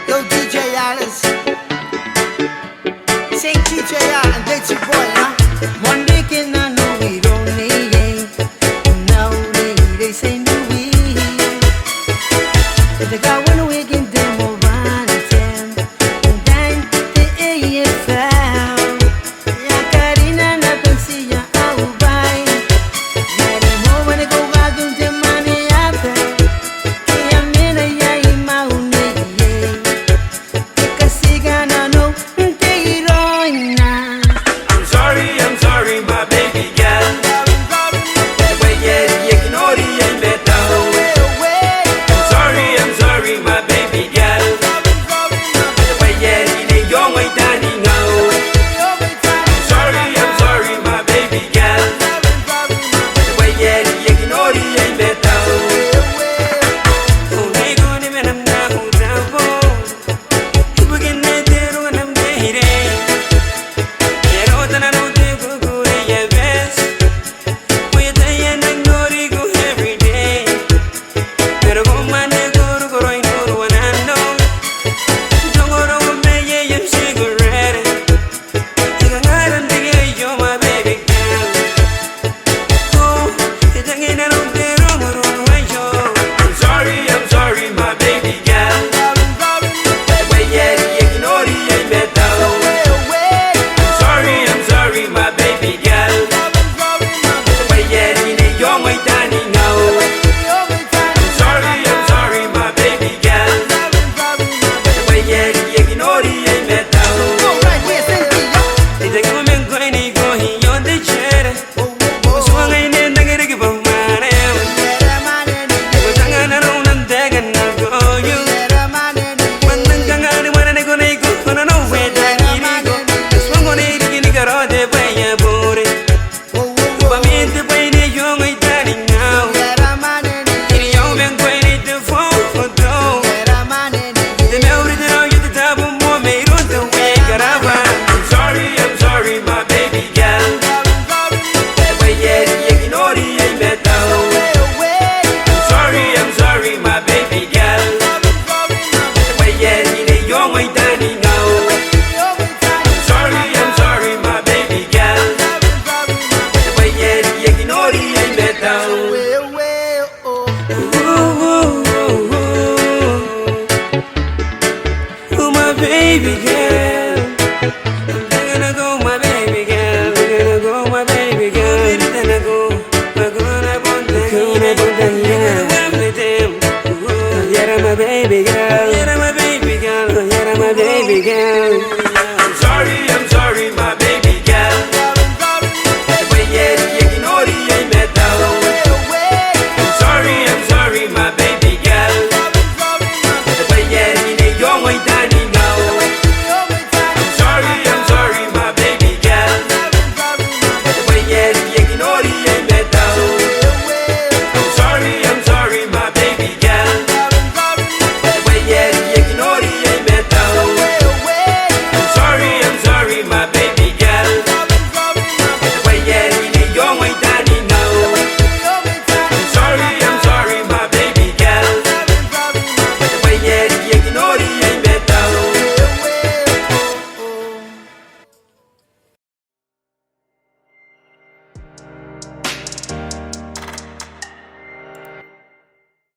Yo, DJ Alice. Say TJR and that's your boy, huh? Monday can I know we don't need it. Now they say no we. If the guy when we can demo run and then the AFL. Ya Karina na pensia au bai. Nari mo when go back to the money after. Ya mena ya imaune ye. Kasiga na no teroina. I'm sorry, my baby girl. The way you ignore the ain't better. I'm sorry, my baby girl. The way you young way daddy now. I'm sorry, my baby girl. The way you ignore the ain't better. Oh, they gonna be them now, you begin to do what I'm doing. I'm sorry, my baby girl. The way you ignore the ain't better. I'm sorry, my baby girl. The way you young way daddy now. I'm sorry, my baby girl. The way you ignore the ain't better. It's a woman going to go in on the chair. So I'm going to give up my name. But I'm going to take and I'll go you. When I'm going to go, I don't know where that is. This one going to get all the way about it. I'm in the way that you're my daddy now. You're going to fall for those. The melody that all you the top of more made on the way. I'm sorry, my baby girl. The way you ignore the ain't better. I'm sorry, my baby girl. The way you young way daddy now. I'm sorry, my baby girl. The way you ignore the ain't better. Ooh, my baby girl.